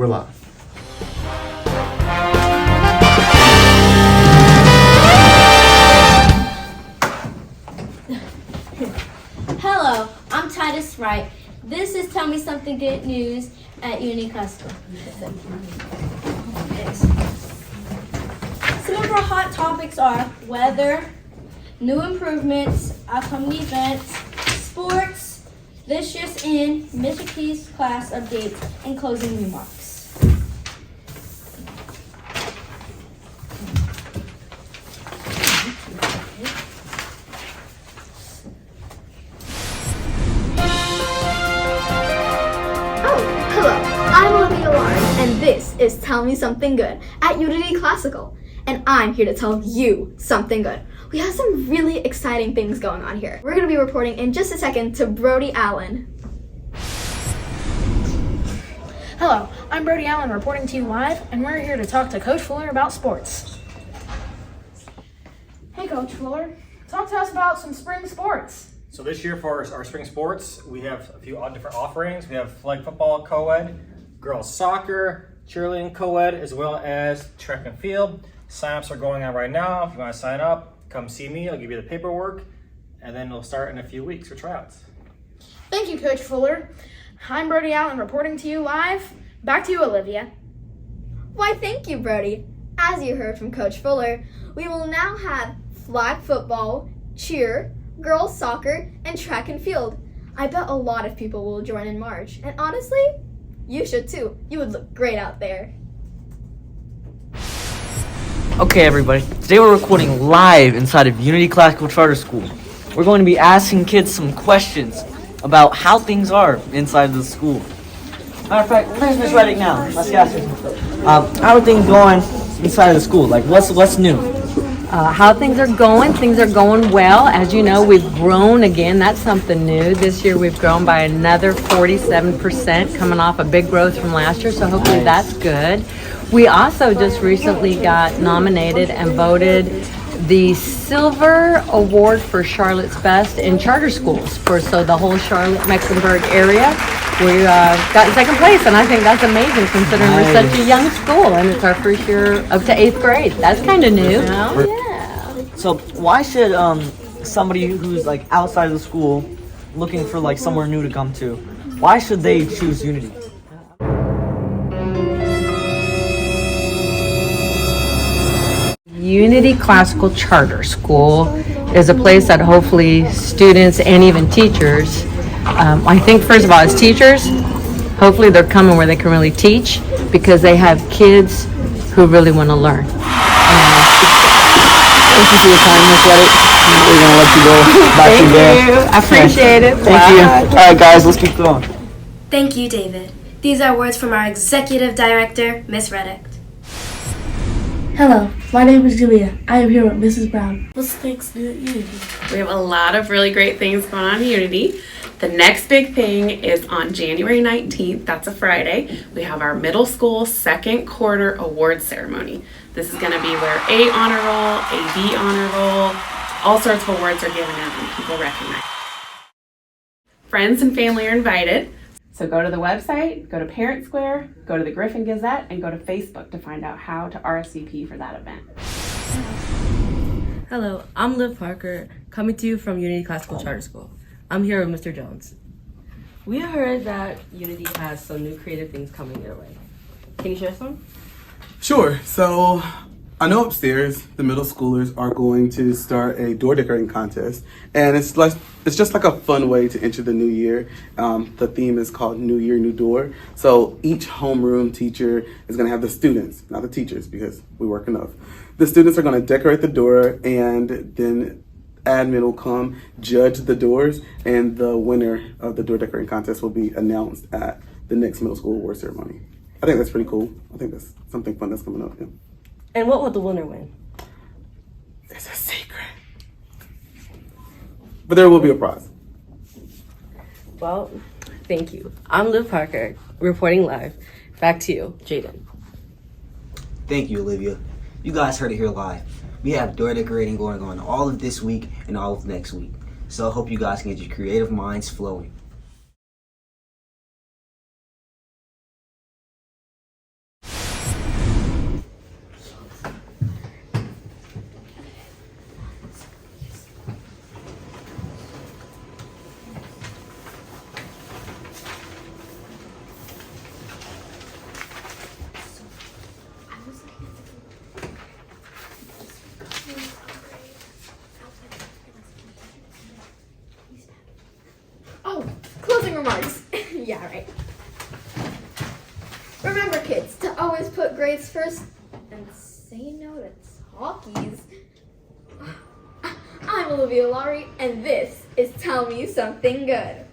We're live. Hello, I'm Titus Wright. This is Tell Me Something Good News at Unity Classical. Some of our hot topics are weather, new improvements, upcoming events, sports, this just in, Mr. Key's class updates, and closing remarks. Hello, I'm Olivia Lawrence, and this is Tell Me Something Good at Unity Classical. And I'm here to tell you something good. We have some really exciting things going on here. We're going to be reporting in just a second to Brody Allen. Hello, I'm Brody Allen reporting to you live, and we're here to talk to Coach Fuller about sports. Hey Coach Fuller, talk to us about some spring sports. So this year for our spring sports, we have a few different offerings. We have flag football co-ed, girls soccer, cheerleading co-ed, as well as track and field. Sign-ups are going on right now. If you want to sign up, come see me. I'll give you the paperwork, and then we'll start in a few weeks for tryouts. Thank you, Coach Fuller. I'm Brody Allen reporting to you live. Back to you, Olivia. Why, thank you, Brody. As you heard from Coach Fuller, we will now have flag football, cheer, girls soccer, and track and field. I bet a lot of people will join in March, and honestly, you should too. You would look great out there. Okay, everybody, today we're recording live inside of Unity Classical Charter School. We're going to be asking kids some questions about how things are inside of the school. Matter of fact, where's Miss Reddick now? Let's ask her. How are things going inside of the school? Like, what's new? How things are going well. As you know, we've grown again. That's something new. This year we've grown by another 47%, coming off a big growth from last year, so hopefully that's good. We also just recently got nominated and voted the Silver Award for Charlotte's Best in charter schools so the whole Charlotte-Mecklenburg area. We got second place, and I think that's amazing considering we're such a young school, and it's our first year up to 8th grade. That's kind of new. Yeah. So why should somebody who's like outside of the school looking for like somewhere new to come to, why should they choose Unity? Unity Classical Charter School is a place that hopefully students and even teachers, I think first of all as teachers, hopefully they're coming where they can really teach because they have kids who really want to learn. Thank you for your time, Miss Reddick. We're going to let you go back to there. I appreciate it. Thank you. All right, guys, let's keep going. Thank you, David. These are words from our Executive Director, Miss Reddick. Hello, my name is Julia. I am here with Mrs. Brown. What's next new at Unity? We have a lot of really great things going on in Unity. The next big thing is on January 19th, that's a Friday. We have our middle school second quarter award ceremony. This is going to be where A honor roll, A B honor roll, all sorts of awards are given out and people recognize. Friends and family are invited. So go to the website, go to Parent Square, go to the Griffin Gazette, and go to Facebook to find out how to RSVP for that event. Hello, I'm Liv Parker, coming to you from Unity Classical Charter School. I'm here with Mr. Jones. We heard that Unity has some new creative things coming their way. Can you share some? Sure. So I know upstairs the middle schoolers are going to start a door decorating contest, and it's just like a fun way to enter the new year. The theme is called New Year, New Door. So each homeroom teacher is going to have the students, not the teachers because we work enough. The students are going to decorate the door, and then admin will come judge the doors, and the winner of the door decorating contest will be announced at the next middle school award ceremony. I think that's pretty cool. I think that's something fun that's coming up. Yeah. And what would the winner win? It's a secret. But there will be a prize. Well, thank you. I'm Liv Parker, reporting live. Back to you, Jaden. Thank you, Olivia. You guys heard it here live. We have door decorating going on all of this week and all of next week. So I hope you guys can get your creative minds flowing. remarks. Yeah, right. Remember, kids, to always put grades first and say no to talkies. I'm Olivia Laurie, and this is Tell Me Something Good.